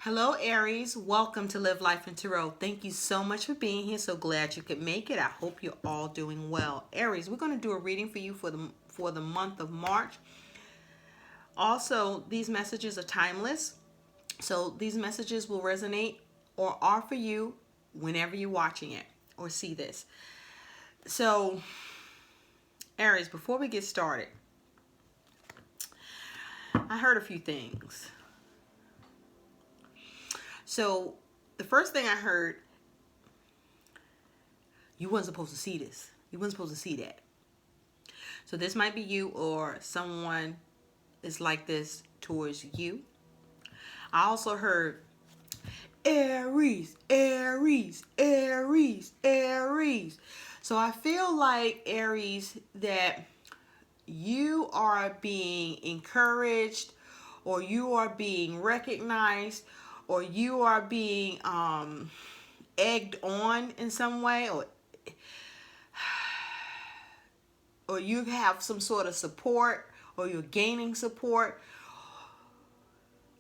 Hello, Aries. Welcome to Live Life in Tarot. Thank you so much for being here. So glad you could make it. I hope you're all doing well. Aries, we're going to do a reading for you for the month of March. Also, these messages are timeless. So these messages will resonate or are for you whenever you're watching it or see this. So, Aries, before we get started, I heard a few things. So, the first thing I heard, you weren't supposed to see this. You weren't supposed to see that. So this might be you or someone is like this towards you. I also heard Aries, Aries, Aries, Aries. So I feel like, Aries, that you are being encouraged, or you are being recognized, or you are being egged on in some way, or you have some sort of support, or you're gaining support,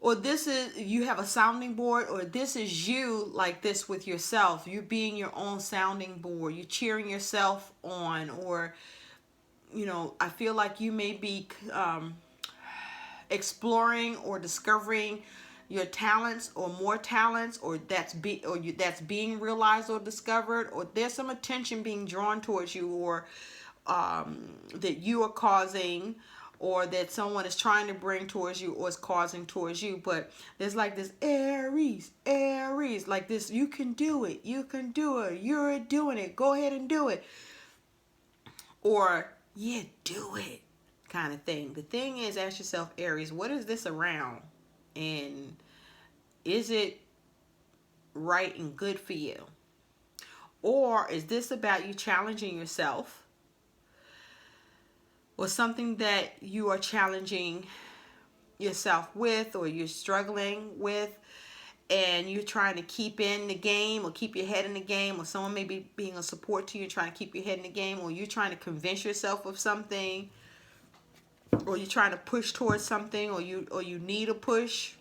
or this is, you have a sounding board, or this is you like this with yourself. You're being your own sounding board. You're cheering yourself on, or, you know, I feel like you may be exploring or discovering your talents, or more talents, or that's being realized or discovered, or there's some attention being drawn towards you, or that you are causing, or that someone is trying to bring towards you, or is causing towards you. But there's like this Aries, Aries, like this, you can do it, you can do it, you're doing it, go ahead and do it, or yeah, do it kind of thing. The thing is, ask yourself, Aries, what is this around? And is it right and good for you? Or is this about you challenging yourself, or something that you are challenging yourself with, or you're struggling with, and you're trying to keep in the game, or keep your head in the game, or someone may be being a support to you, trying to keep your head in the game, or you're trying to convince yourself of something, or you're trying to push towards something, or you need a push,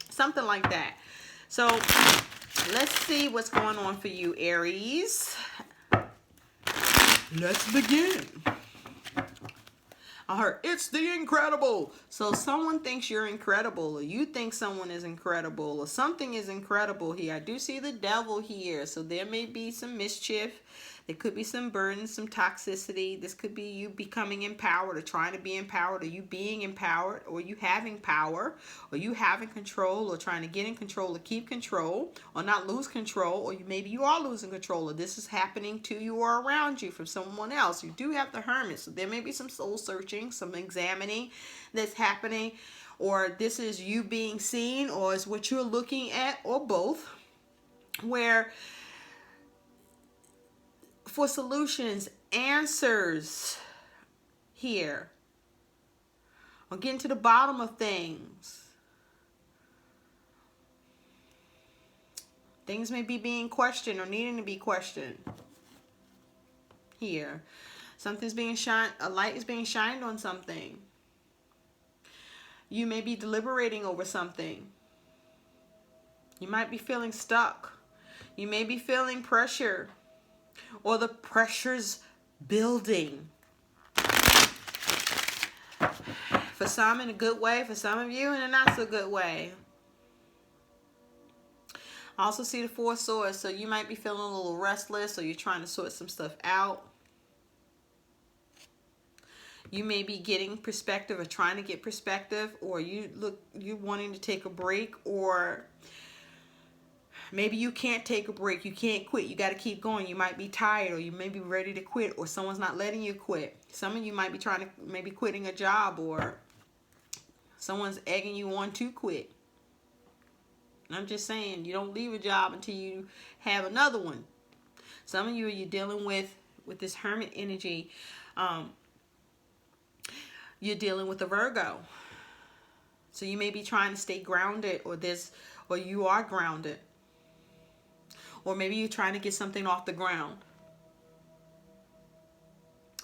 something like that. So let's see what's going on for you, Aries. Let's begin. I heard it's the incredible. So someone thinks you're incredible, or you think someone is incredible, or something is incredible here. I do see the devil here. So there may be some mischief. There could be some burden, some toxicity. This could be you becoming empowered, or trying to be empowered, or you being empowered, or you having power, or you having control, or trying to get in control, or keep control, or not lose control, or maybe you are losing control, or this is happening to you or around you from someone else. You do have the Hermit, so there may be some soul searching, some examining that's happening, or this is you being seen, or is what you're looking at, or both, where for solutions, answers here, or getting to the bottom of things. Things may be being questioned, or needing to be questioned here. Something's being shined, a light is being shined on something. You may be deliberating over something. You might be feeling stuck. You may be feeling pressure, or the pressure's building. For some in a good way, for some of you in a not so good way. I also see the Four of Swords, so you might be feeling a little restless, or you're trying to sort some stuff out. You may be getting perspective, or trying to get perspective, or you wanting to take a break, or maybe you can't take a break. You can't quit. You got to keep going. You might be tired, or you may be ready to quit, or someone's not letting you quit. Some of you might be trying to, maybe quitting a job, or someone's egging you on to quit. And I'm just saying, you don't leave a job until you have another one. Some of you, you're dealing with this Hermit energy. You're dealing with a Virgo. So you may be trying to stay grounded, or you are grounded. Or maybe you're trying to get something off the ground.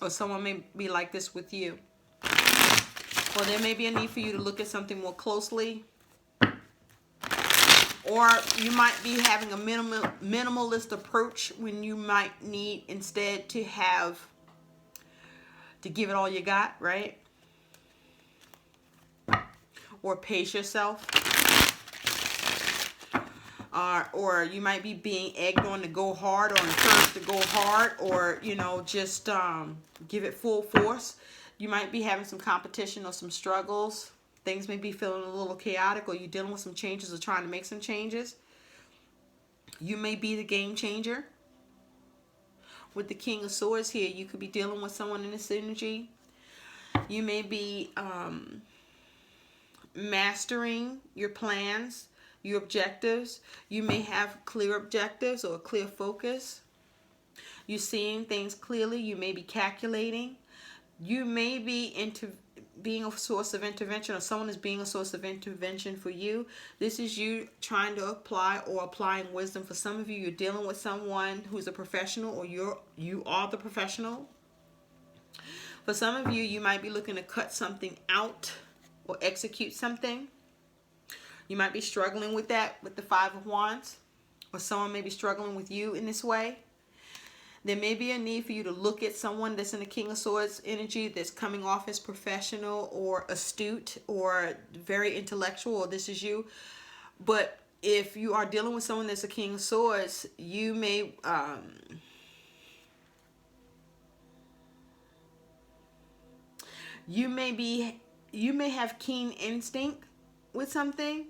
Or someone may be like this with you. Or there may be a need for you to look at something more closely. Or you might be having a minimalist approach when you might need instead to give it all you got, right? Or pace yourself. Or you might be being egged on to go hard, or encouraged to go hard, or, you know, just give it full force. You might be having some competition or some struggles. Things may be feeling a little chaotic, or you're dealing with some changes or trying to make some changes. You may be the game changer. With the King of Swords here, you could be dealing with someone in this energy. You may be mastering your plans, your objectives. You may have clear objectives or a clear focus. You're seeing things clearly. You may be calculating. You may be being a source of intervention, or someone is being a source of intervention for you. This is you trying to applying wisdom. For some of you, you're dealing with someone who's a professional, or you are the professional. For some of you, you might be looking to cut something out or execute something. You might be struggling with that with the Five of Wands, or someone may be struggling with you in this way. There may be a need for you to look at someone that's in the King of Swords energy, that's coming off as professional or astute or very intellectual, or this is you. But if you are dealing with someone that's a King of Swords, you may you may have keen instinct with something,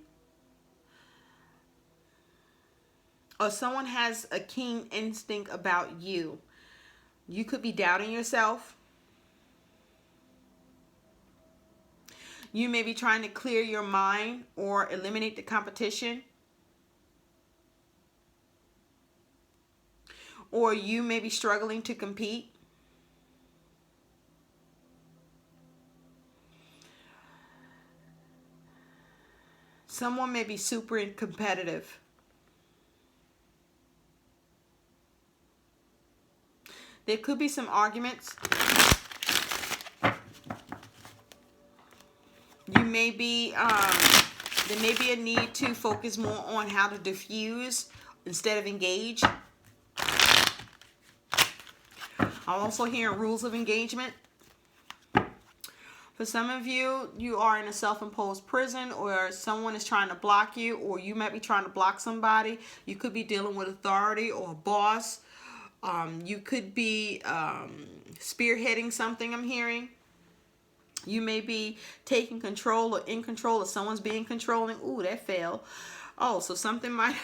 or someone has a keen instinct about you. You could be doubting yourself. You may be trying to clear your mind or eliminate the competition. Or you may be struggling to compete. Someone may be super competitive. There could be some arguments. You may be, there may be a need to focus more on how to diffuse instead of engage. I'm also hearing rules of engagement. For some of you, you are in a self-imposed prison, or someone is trying to block you, or you might be trying to block somebody. You could be dealing with authority or a boss. You could be spearheading something, I'm hearing. You may be taking control or in control, or someone's being controlling. Ooh, that fell. Oh, so something might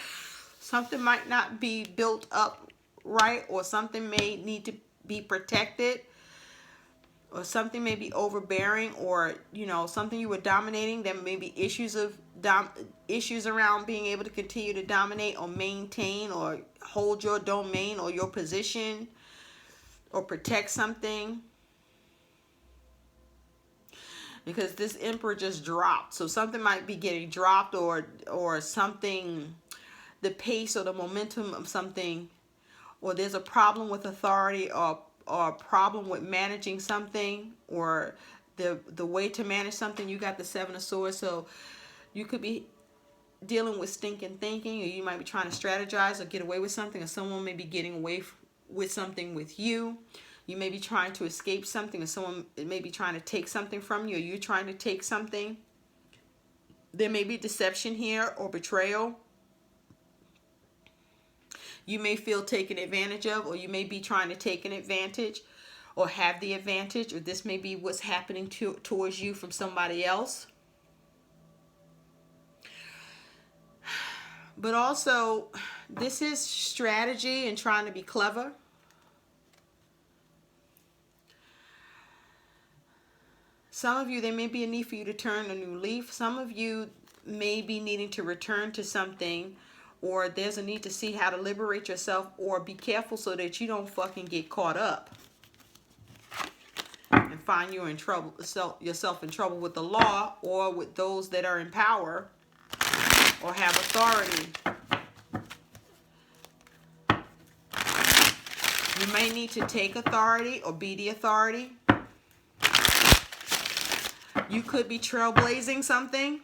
not be built up right, or something may need to be protected, or something may be overbearing, or, you know, something you were dominating. There may be issues around being able to continue to dominate or maintain or hold your domain or your position or protect something. Because this Emperor just dropped. So something might be getting dropped, or something, the pace or the momentum of something, or there's a problem with authority, or a problem with managing something, or the way to manage something. You got the Seven of Swords. So you could be dealing with stinking thinking, or you might be trying to strategize or get away with something, or someone may be getting away with something with you. You may be trying to escape something, or someone may be trying to take something from you, or you're trying to take something. There may be deception here or betrayal. You may feel taken advantage of, or you may be trying to take an advantage or have the advantage, or this may be what's happening towards you from somebody else. But also, this is strategy and trying to be clever. Some of you, there may be a need for you to turn a new leaf. Some of you may be needing to return to something, or there's a need to see how to liberate yourself, or be careful so that you don't fucking get caught up and find you in trouble, yourself in trouble with the law, or with those that are in power or have authority. You may need to take authority or be the authority. You could be trailblazing something,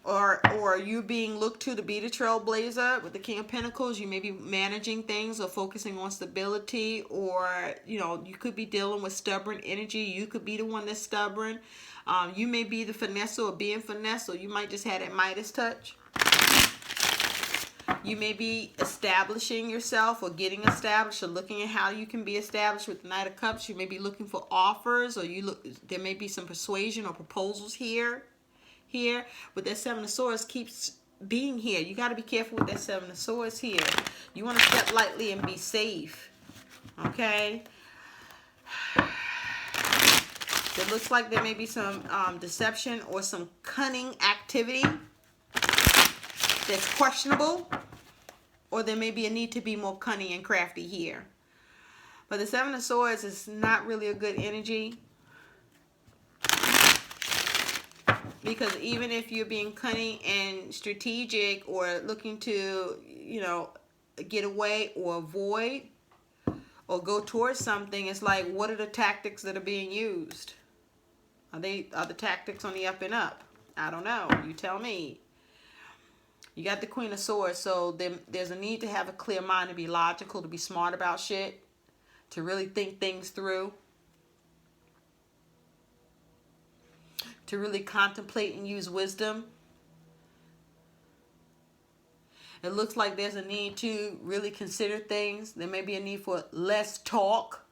or you being looked to be the trailblazer with the King of Pentacles. You may be managing things or focusing on stability, or you could be dealing with stubborn energy. You could be the one that's stubborn. You may be the finesse or being finesse, or you might just have that Midas touch. You may be establishing yourself or getting established or looking at how you can be established with the Knight of Cups. You may be looking for offers, or there may be some persuasion or proposals here. With that Seven of Swords keeps being here. You got to be careful with that Seven of Swords here. You want to step lightly and be safe. Okay? It looks like there may be some deception or some cunning activity that's questionable, or there may be a need to be more cunning and crafty here. But the Seven of Swords is not really a good energy, because even if you're being cunning and strategic or looking to, get away or avoid or go towards something, it's like, what are the tactics that are being used? Are the tactics on the up and up? I don't know. You tell me. You got the Queen of Swords, so there's a need to have a clear mind, to be logical, to be smart about shit, to really think things through, to really contemplate and use wisdom. It looks like there's a need to really consider things. There may be a need for less talk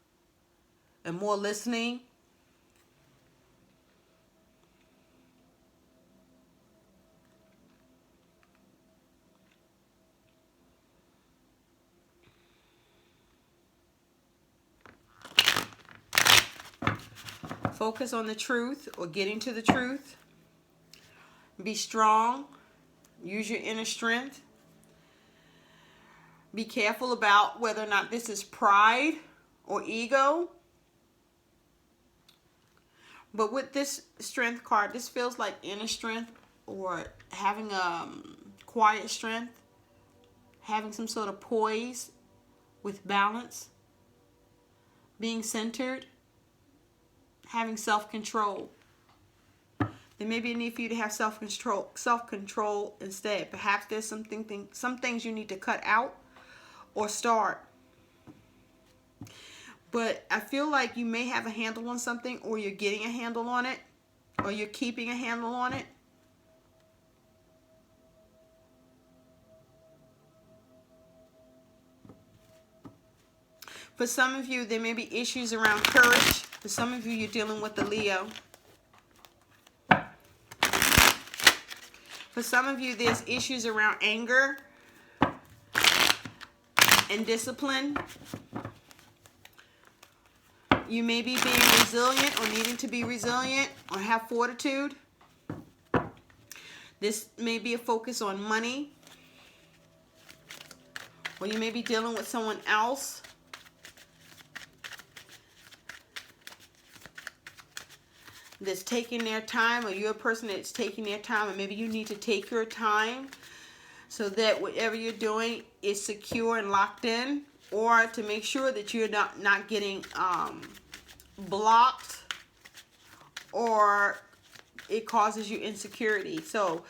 and more listening. Focus on the truth or getting to the truth. Be strong. Use your inner strength. Be careful about whether or not this is pride or ego. But with this strength card, this feels like inner strength, or having quiet strength, having some sort of poise with balance, being centered, having self-control. There may be a need for you to have self-control instead. Perhaps there's some things you need to cut out or start. But I feel like you may have a handle on something, or you're getting a handle on it, or you're keeping a handle on it. For some of you, there may be issues around courage. For some of you, you're dealing with the Leo. For some of you, there's issues around anger and discipline. You may be being resilient or needing to be resilient or have fortitude. This may be a focus on money. Or you may be dealing with someone else that's taking their time, or you're a person that's taking their time, and maybe you need to take your time so that whatever you're doing is secure and locked in, or to make sure that you're not getting blocked, or it causes you insecurity. So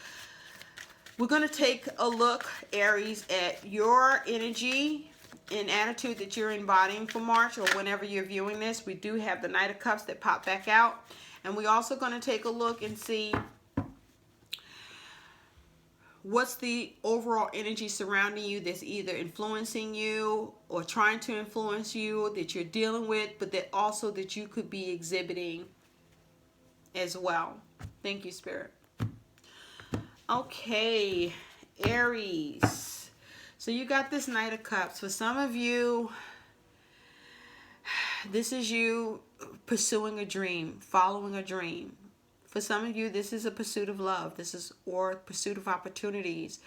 we're going to take a look, Aries, at your energy and attitude that you're embodying for March, or whenever you're viewing this. We do have the Knight of Cups that pop back out. And we're also going to take a look and see what's the overall energy surrounding you that's either influencing you or trying to influence you, that you're dealing with, but that also that you could be exhibiting as well. Thank you, Spirit. Okay, Aries. So you got this Knight of Cups. For some of you, this is you pursuing a dream, following a dream. For some of you, this is a pursuit of love. Or pursuit of opportunities.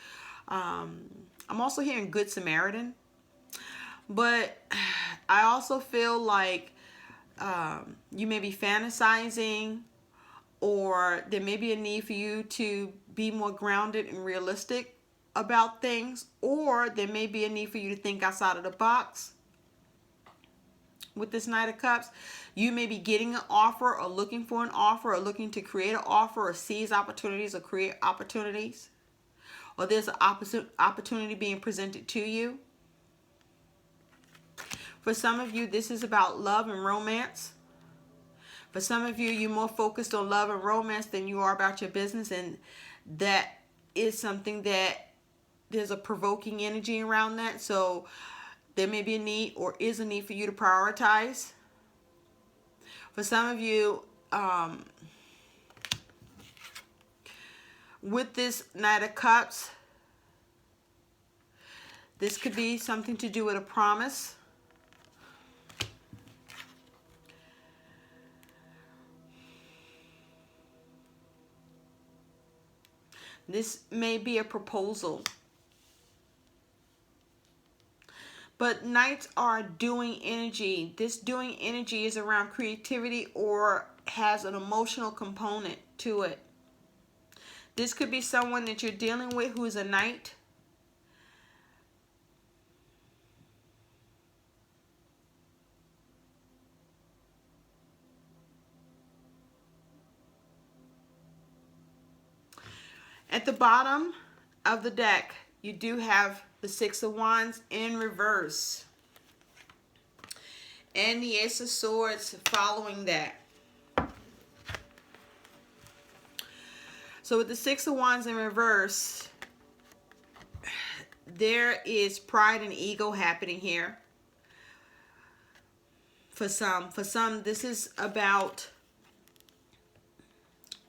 I'm also hearing Good Samaritan. But I also feel like you may be fantasizing, or there may be a need for you to be more grounded and realistic about things, or there may be a need for you to think outside of the box. with this Knight of Cups. You may be getting an offer or looking for an offer or looking to create an offer or seize opportunities or create opportunities. Or there's an opportunity being presented to you. For some of you, this is about love and romance. For some of you, you're more focused on love and romance than you are about your business. And that is something that there's a provoking energy around that. So there may be a need or is a need for you to prioritize. For some of you, with this Knight of Cups, this could be something to do with a promise. This may be a proposal. But Knights are doing energy. This doing energy is around creativity or has an emotional component to it. This could be someone that you're dealing with who is a Knight. At the bottom of the deck, you do have the Six of Wands in reverse. And the Ace of Swords following that. So with the Six of Wands in reverse, there is pride and ego happening here. For some, this is about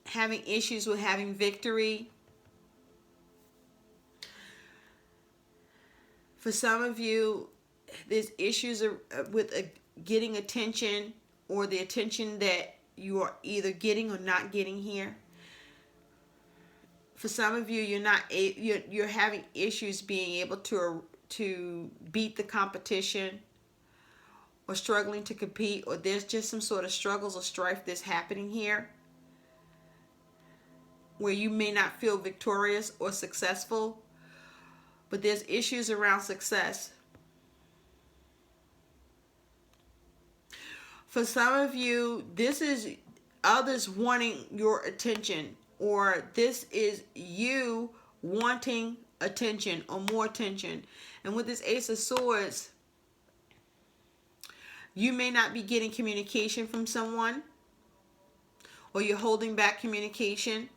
having issues with having victory. For some of you, there's issues with getting attention, or the attention that you are either getting or not getting here. For some of you, you're having issues being able to beat the competition, or struggling to compete, or there's just some sort of struggles or strife that's happening here where you may not feel victorious or successful, but there's issues around success. For some of you, this is others wanting your attention, or this is you wanting attention or more attention. And with this Ace of Swords, you may not be getting communication from someone, or you're holding back communication,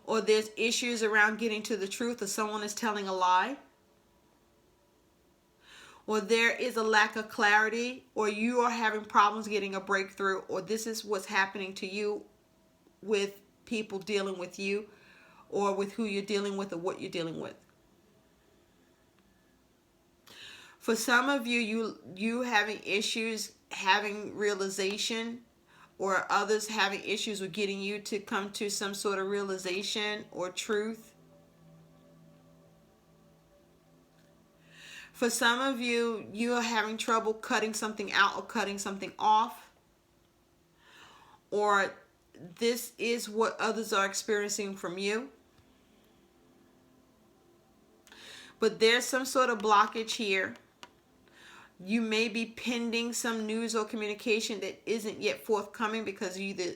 or there's issues around getting to the truth, or someone is telling a lie, or there is a lack of clarity, or you are having problems getting a breakthrough, or this is what's happening to you with people dealing with you, or with who you're dealing with, or what you're dealing with. For some of you, you having issues having realization, or others having issues with getting you to come to some sort of realization or truth. For some of you, you are having trouble cutting something out or cutting something off. Or this is what others are experiencing from you. But there's some sort of blockage here. You may be pending some news or communication that isn't yet forthcoming because either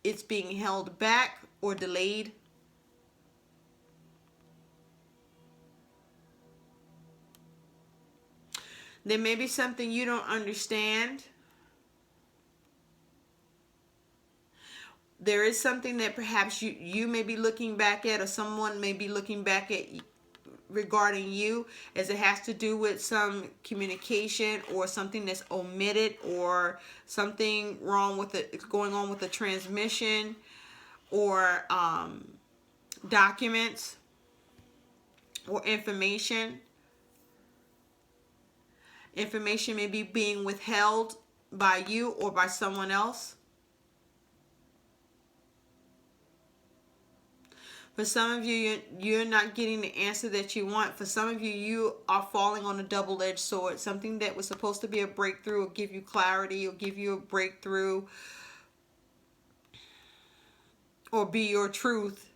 it's being held back or delayed. There may be something you don't understand. There is something that perhaps you may be looking back at, or someone may be looking back at regarding you, as it has to do with some communication or something that's omitted, or something wrong with it going on with the transmission, or documents or information. Information may be being withheld by you or by someone else. For some of you, you're not getting the answer that you want. For some of you, you are falling on a double-edged sword. Something that was supposed to be a breakthrough, or give you clarity, or give you a breakthrough, or be your truth,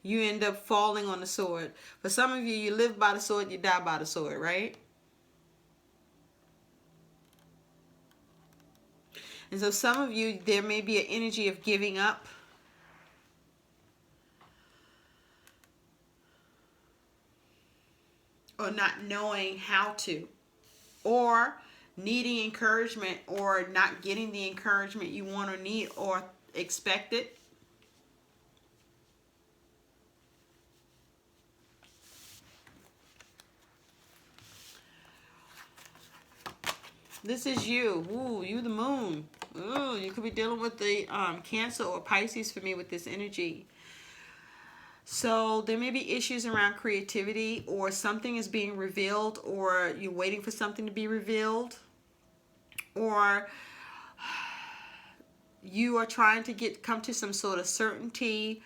you end up falling on the sword. For some of you, you live by the sword, you die by the sword, right? And so some of you, there may be an energy of giving up. Or not knowing how to. Or needing encouragement, or not getting the encouragement you want or need or expect it. This is you. Ooh, you the moon. Ooh, you could be dealing with the Cancer or Pisces for me with this energy. So there may be issues around creativity, or something is being revealed, or you're waiting for something to be revealed, or you are trying to come to some sort of certainty.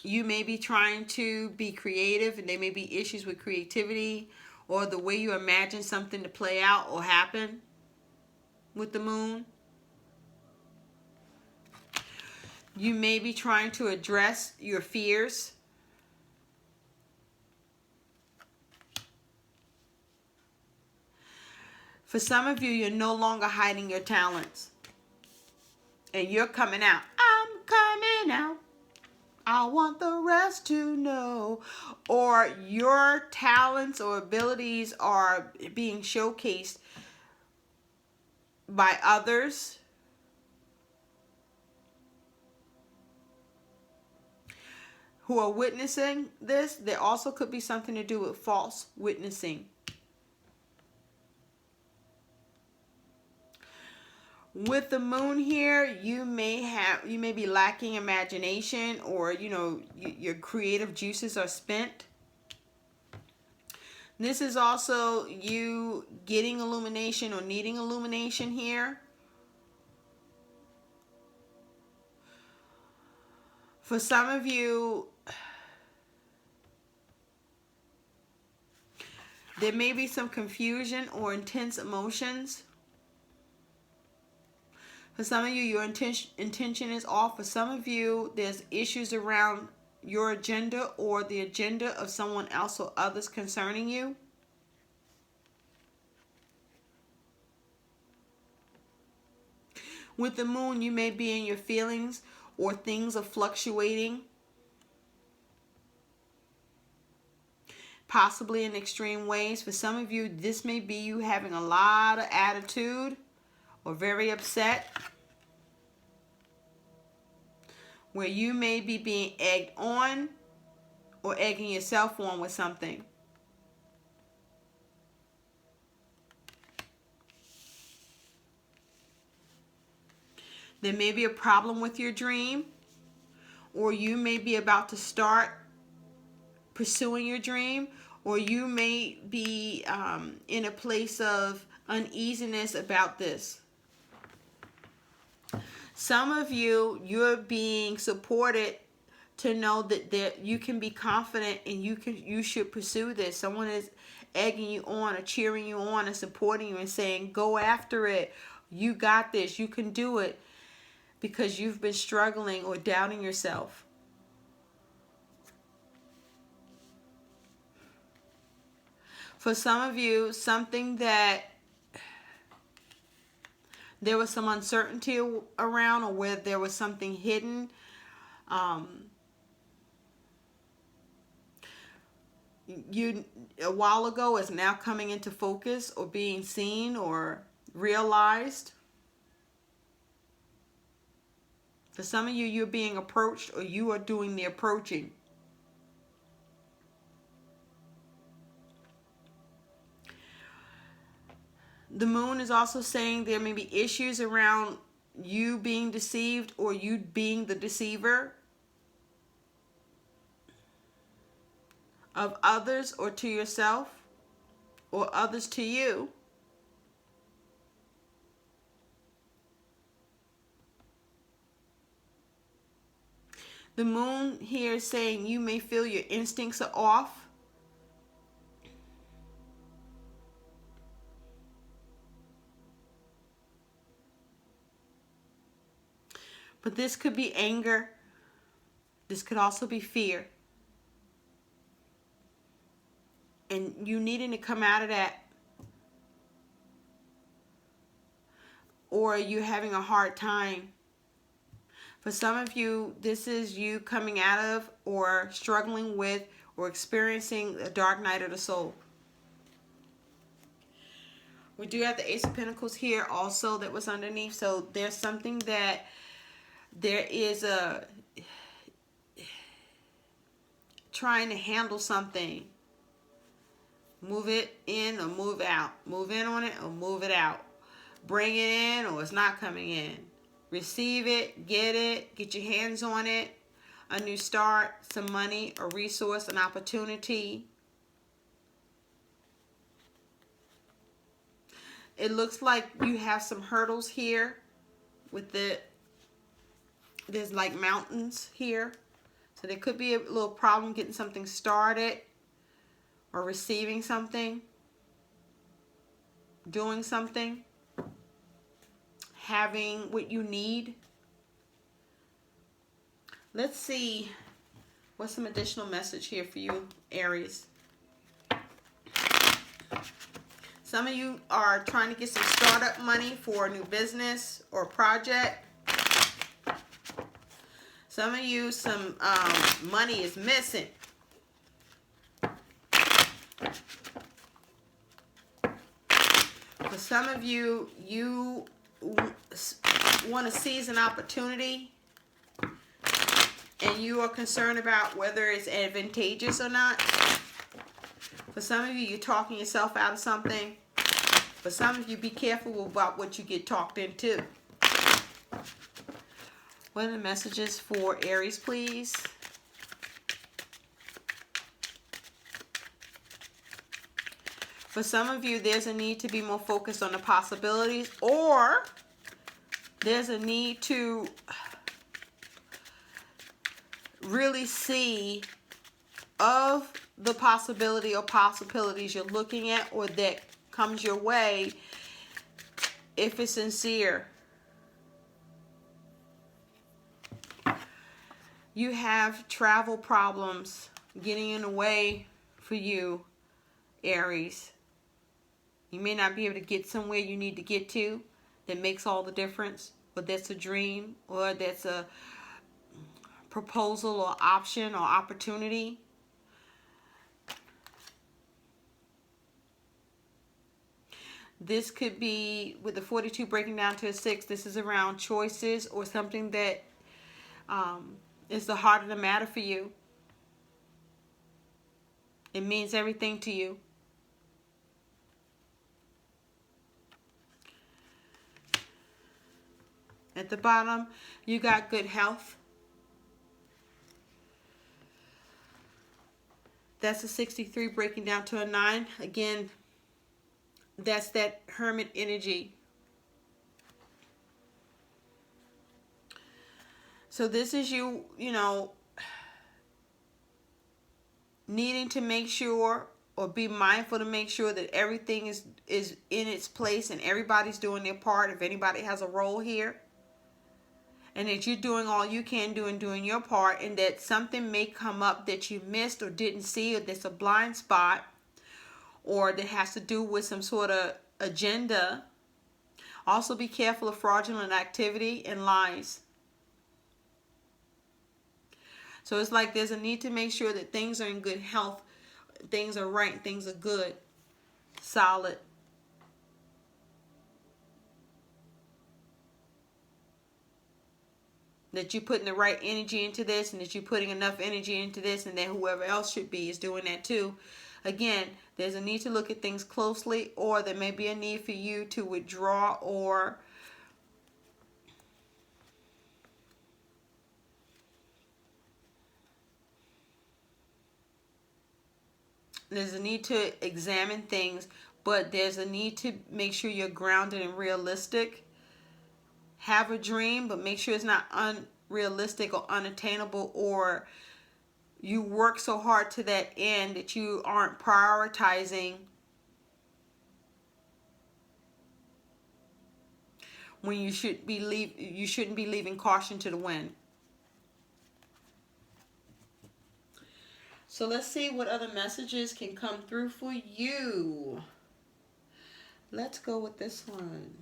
You may be trying to be creative, and there may be issues with creativity or the way you imagine something to play out or happen with the moon. You may be trying to address your fears. For some of you, you're no longer hiding your talents. And you're coming out. I'm coming out. I want the rest to know. Or your talents or abilities are being showcased by others. Who are witnessing this. There also could be something to do with false witnessing. With the moon here, you may be lacking imagination, or your creative juices are spent. This is also you getting illumination or needing illumination here. For some of you, there may be some confusion or intense emotions. For some of you, your intention is off. For some of you, there's issues around your agenda or the agenda of someone else or others concerning you. With the moon, you may be in your feelings, or things are fluctuating. Possibly in extreme ways. For some of you, this may be you having a lot of attitude or very upset, where you may be being egged on or egging yourself on with something. There may be a problem with your dream, or you may be about to start pursuing your dream, or you may be in a place of uneasiness about this. Some of you, you're being supported to know that you can be confident and you should pursue this. Someone is egging you on or cheering you on and supporting you and saying, go after it. You got this. You can do it, because you've been struggling or doubting yourself. For some of you, something that there was some uncertainty around, or where there was something hidden. You a while ago is now coming into focus or being seen or realized. For some of you, you're being approached, or you are doing the approaching. The moon is also saying there may be issues around you being deceived, or you being the deceiver of others, or to yourself, or others to you. The moon here is saying you may feel your instincts are off. But this could be anger. This could also be fear. And you needing to come out of that. Or you having a hard time. For some of you, this is you coming out of or struggling with or experiencing a dark night of the soul. We do have the Ace of Pentacles here also that was underneath. So there's something that there is a trying to handle something. Move it in or move out. Move in on it or move it out. Bring it in or it's not coming in. Receive it, get your hands on it. A new start, some money, a resource, an opportunity. It looks like you have some hurdles here with there's like mountains here. So there could be a little problem getting something started or receiving something, doing something, having what you need. Let's see what's some additional message here for you, Aries. Some of you are trying to get some startup money for a new business or project. Some of you, some money is missing. For some of you, you want to seize an opportunity and you are concerned about whether it's advantageous or not. For some of you, you're talking yourself out of something. For some of you, be careful about what you get talked into. What are the messages for Aries, please? For some of you, there's a need to be more focused on the possibilities, or there's a need to really see of the possibility or possibilities you're looking at or that comes your way, if it's sincere. You have travel problems getting in the way for you, Aries. You may not be able to get somewhere you need to get to that makes all the difference, but that's a dream or that's a proposal or option or opportunity. This could be, with the 42 breaking down to a 6, this is around choices or something that is the heart of the matter for you. It means everything to you. At the bottom, you got good health. That's a 63 breaking down to a 9. Again, that's that hermit energy. So this is you, needing to make sure or be mindful to make sure that everything is in its place and everybody's doing their part, if anybody has a role here. And that you're doing all you can do and doing your part, and that something may come up that you missed or didn't see, or that's a blind spot, or that has to do with some sort of agenda. Also be careful of fraudulent activity and lies. So it's like there's a need to make sure that things are in good health, things are right, things are good, solid. That you're putting the right energy into this, and that you're putting enough energy into this, and that whoever else should be is doing that too. Again, there's a need to look at things closely, or there may be a need for you to withdraw, or there's a need to examine things, but there's a need to make sure you're grounded and realistic. Have a dream, but make sure it's not unrealistic or unattainable, or you work so hard to that end that you aren't prioritizing when you shouldn't be leaving caution to the wind. So let's see what other messages can come through for you. Let's go with this one.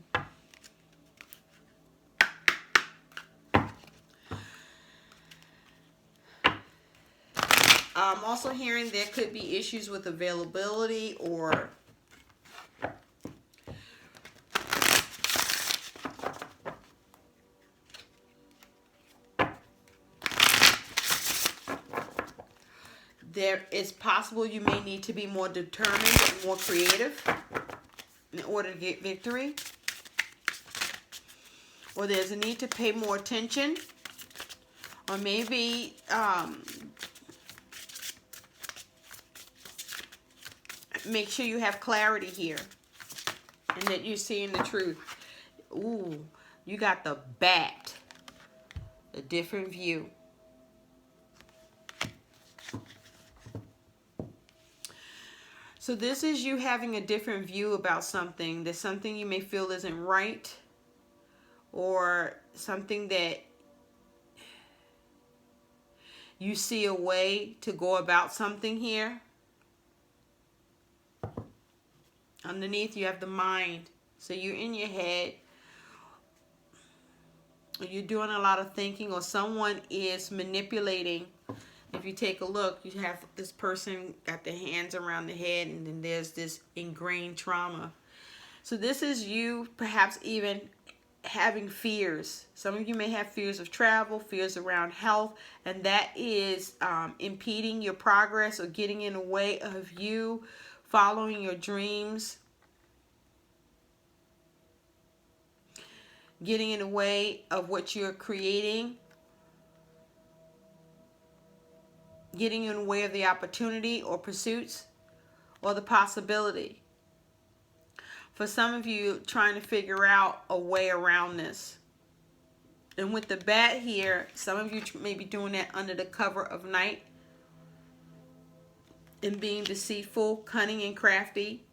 I'm also hearing there could be issues with availability, or there is possible you may need to be more determined and more creative in order to get victory. Or there's a need to pay more attention. Or maybe make sure you have clarity here and that you're seeing the truth. Ooh, you got the bat. A different view. So this is you having a different view about something. There's something you may feel isn't right, or something that you see a way to go about something here. Underneath you have the mind. So you're in your head. You're doing a lot of thinking, or someone is manipulating. If you take a look, you have this person got their hands around the head, and then there's this ingrained trauma. So this is you perhaps even having fears. Some of you may have fears of travel, fears around health, and that is impeding your progress or getting in the way of you following your dreams, getting in the way of what you're creating, getting in the way of the opportunity or pursuits or the possibility. For some of you, trying to figure out a way around this. And with the bat here, some of you may be doing that under the cover of night and being deceitful, cunning, and crafty.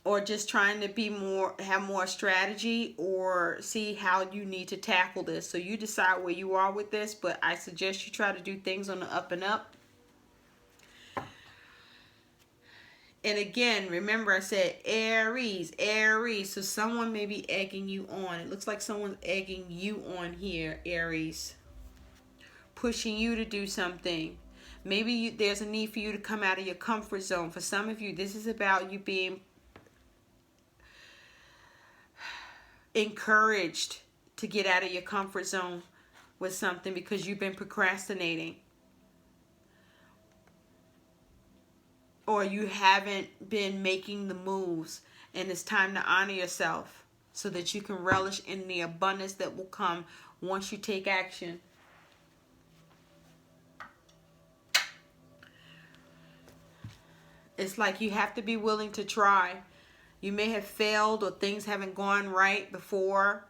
Or just trying to be have more strategy, or see how you need to tackle this. So you decide where you are with this, but I suggest you try to do things on the up and up. And again, remember I said Aries, Aries. So someone may be egging you on. It looks like someone's egging you on here, Aries. Pushing you to do something. Maybe there's a need for you to come out of your comfort zone. For some of you, this is about you being encouraged to get out of your comfort zone with something because you've been procrastinating. Or you haven't been making the moves, and it's time to honor yourself so that you can relish in the abundance that will come once you take action. It's like you have to be willing to try. You may have failed, or things haven't gone right before.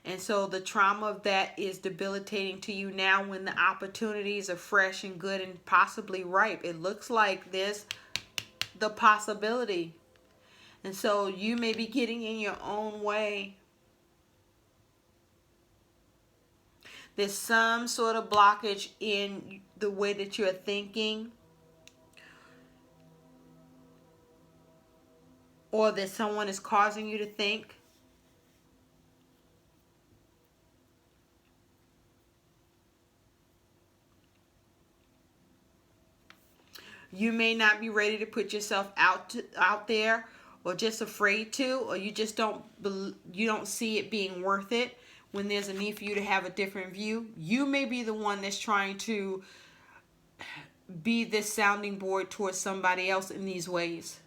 And so the trauma of that is debilitating to you now when the opportunities are fresh and good and possibly ripe. It looks like there's the possibility. And so you may be getting in your own way. There's some sort of blockage in the way that you're thinking, or that someone is causing you to think. You may not be ready to put yourself out there, or just afraid to, or you just don't see it being worth it when there's a need for you to have a different view. You may be the one that's trying to be this sounding board towards somebody else in these ways,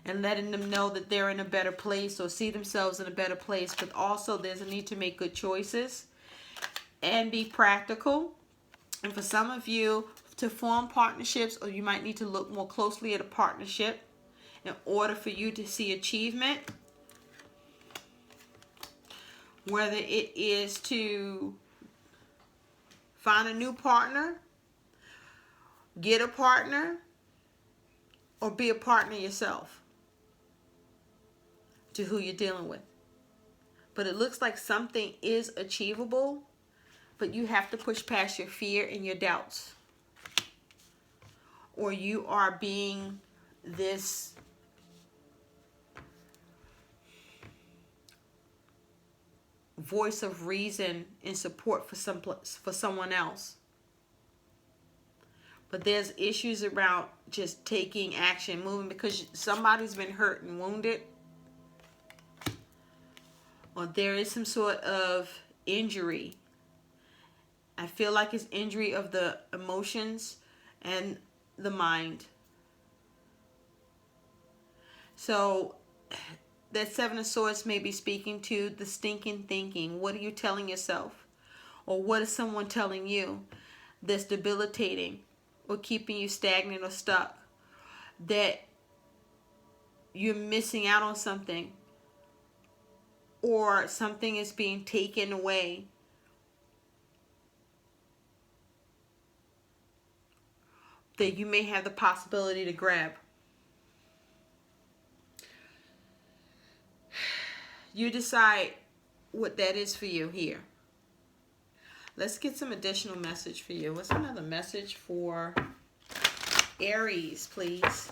and letting them know that they're in a better place, or see themselves in a better place. But also there's a need to make good choices and be practical. And for some of you, to form partnerships, or you might need to look more closely at a partnership in order for you to see achievement. Whether it is to find a new partner, get a partner, or be a partner yourself to who you're dealing with. But it looks like something is achievable, But you have to push past your fear and your doubts. Or you are being this voice of reason and support for someone else. But there's issues around just taking action, moving, because somebody's been hurt and wounded. Or there is some sort of injury. I feel like it's injury of the emotions and the mind. So that Seven of Swords may be speaking to the stinking thinking. What are you telling yourself? Or what is someone telling you that's debilitating or keeping you stagnant or stuck? That you're missing out on something, or something is being taken away. That you may have the possibility to grab. You decide what that is for you here. Let's get some additional message for you. What's another message for Aries, please?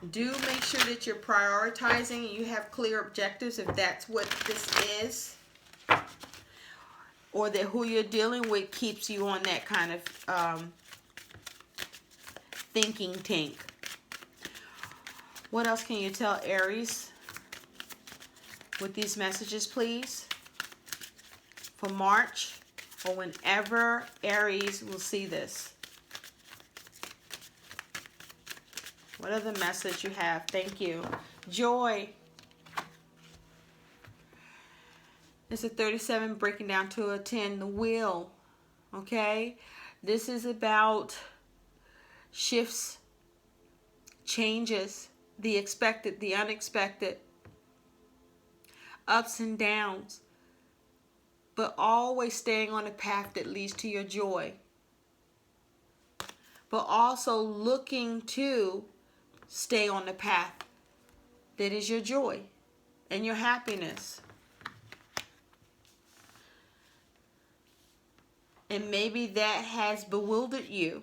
Do make sure that you're prioritizing and you have clear objectives if that's what this is. Or that who you're dealing with keeps you on that kind of thinking tank. What else can you tell Aries with these messages, please? For March, or whenever Aries will see this. What other message you have? Thank you. Joy. It's a 37 breaking down to a 10. The wheel. Okay? This is about shifts, changes, the expected, the unexpected, ups and downs, but always staying on the path that leads to your joy. But also looking to stay on the path that is your joy and your happiness. And maybe that has bewildered you.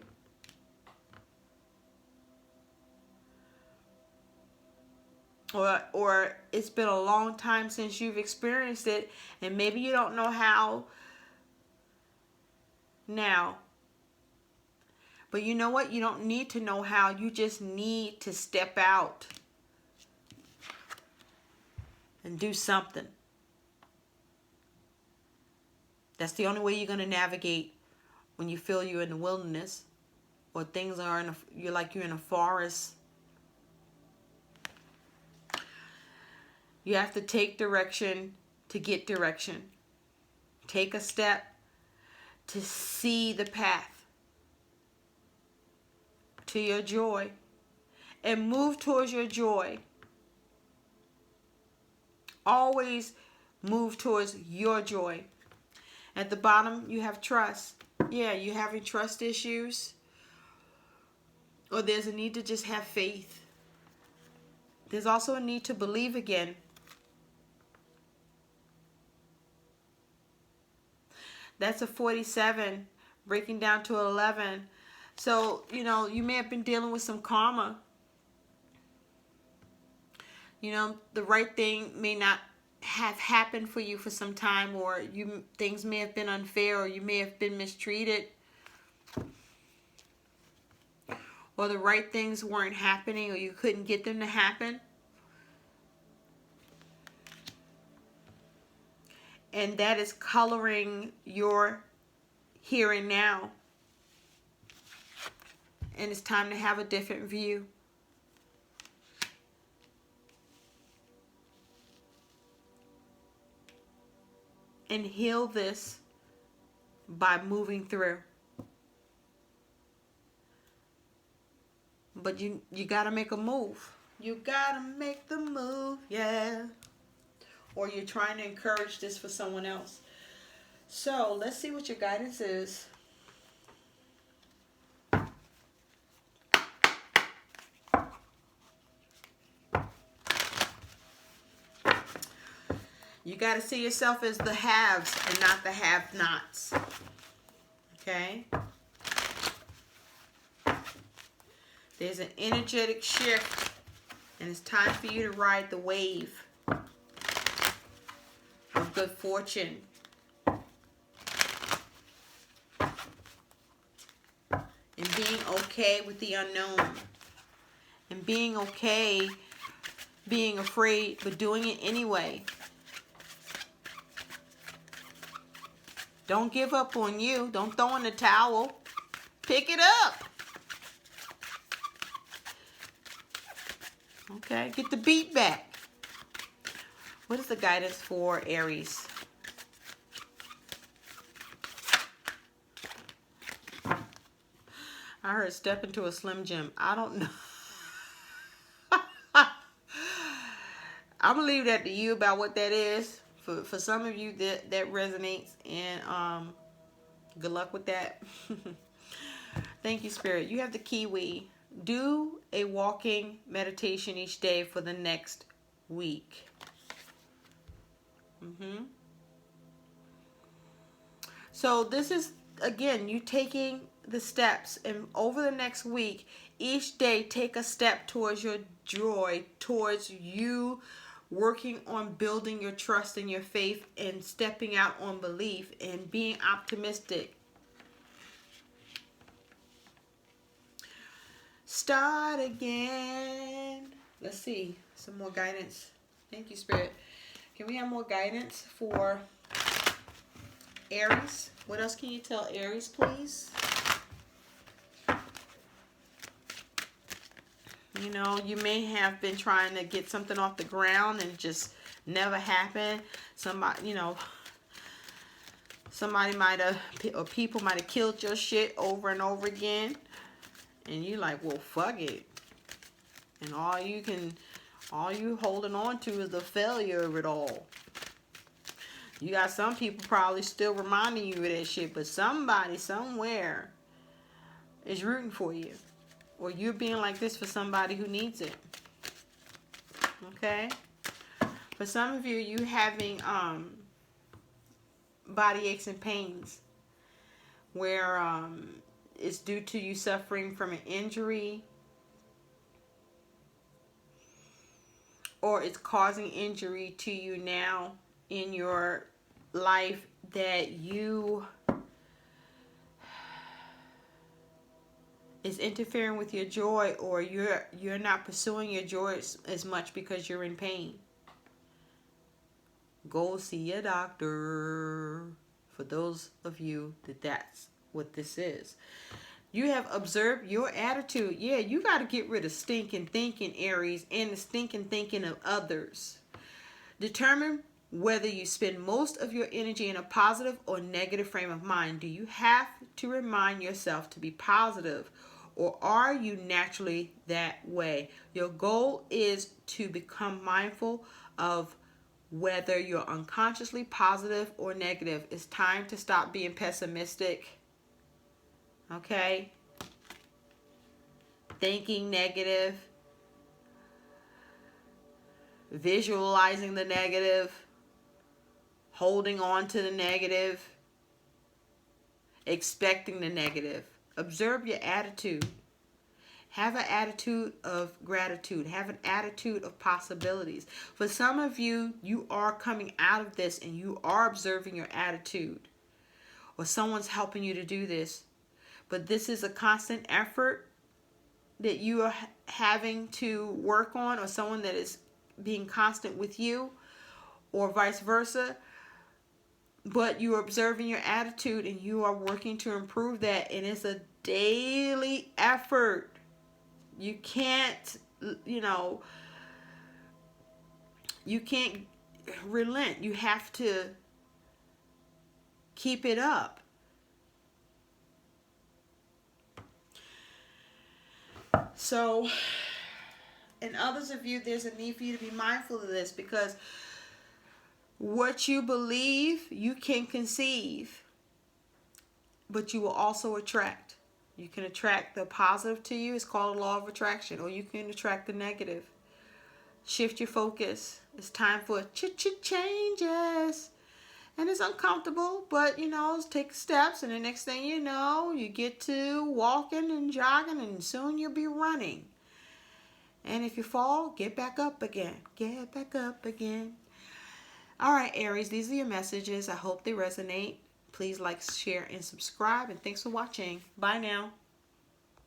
Or it's been a long time since you've experienced it, and maybe you don't know how now. But you know what? You don't need to know how. You just need to step out and do something. That's the only way you're going to navigate when you feel you're in the wilderness, or things are you're like you're in a forest. You have to take direction to get direction. Take a step to see the path to your joy and move towards your joy. Always move towards your joy. At the bottom, you have trust. Yeah, you're having trust issues. Or there's a need to just have faith. There's also a need to believe again. That's a 47, breaking down to 11. So, you may have been dealing with some karma. The right thing may not have happened for you for some time, or things may have been unfair, or you may have been mistreated, or the right things weren't happening, or you couldn't get them to happen. And that is coloring your here and now. And it's time to have a different view. And heal this by moving through. But you got to make a move. You got to make the move, yeah. Or you're trying to encourage this for someone else. So let's see what your guidance is. You got to see yourself as the haves and not the have-nots. Okay? There's an energetic shift, and it's time for you to ride the wave of good fortune. And being okay with the unknown. And being okay being afraid, but doing it anyway. Don't give up on you. Don't throw in the towel. Pick it up. Okay, get the beat back. What is the guidance for Aries? I heard step into a Slim Jim. I don't know. I'm gonna leave that to you about what that is. For some of you that resonates, and good luck with that. Thank you, Spirit. You have the Kiwi. Do a walking meditation each day for the next week. So this is, again, you taking the steps, and over the next week, each day take a step towards your joy, towards you working on building your trust and your faith, and stepping out on belief and being optimistic. Start again. Let's see. Some more guidance. Thank you, Spirit. Can we have more guidance for Aries? What else can you tell Aries, please? You know, you may have been trying to get something off the ground and just never happened. Somebody, you know, somebody might have, or people might have killed your shit over and over again. And you like, well, fuck it. And all you holding on to is the failure of it all. You got some people probably still reminding you of that shit, but somebody somewhere is rooting for you. Or you're being like this for somebody who needs it. Okay? For some of you having body aches and pains where it's due to you suffering from an injury, or it's causing injury to you now in your life that you is interfering with your joy, or you're not pursuing your joy as much because you're in pain. Go see a doctor. For those of you that's what this is. You have observed your attitude. Yeah, you got to get rid of stinking thinking, Aries, and the stinking thinking of others. Determine whether you spend most of your energy in a positive or negative frame of mind. Do you have to remind yourself to be positive, or are you naturally that way? Your goal is to become mindful of whether you're unconsciously positive or negative. It's time to stop being pessimistic. Okay? Thinking negative. Visualizing the negative. Holding on to the negative. Expecting the negative. Observe your attitude. Have an attitude of gratitude. Have an attitude of possibilities. For some of you, you are coming out of this and you are observing your attitude. Or someone's helping you to do this. But this is a constant effort that you are having to work on, or someone that is being constant with you, or vice versa. But you are observing your attitude and you are working to improve that. And it's a daily effort. You can't, you can't relent. You have to keep it up. So, and others of you, there's a need for you to be mindful of this, because what you believe, you can conceive, but you will also attract. You can attract the positive to you. It's called a law of attraction. Or you can attract the negative. Shift your focus. It's time for changes. And it's uncomfortable, but take steps, and the next thing you know, you get to walking and jogging, and soon you'll be running. And if you fall, get back up again. Get back up again. All right, Aries, these are your messages. I hope they resonate. Please like, share, and subscribe. And thanks for watching. Bye now.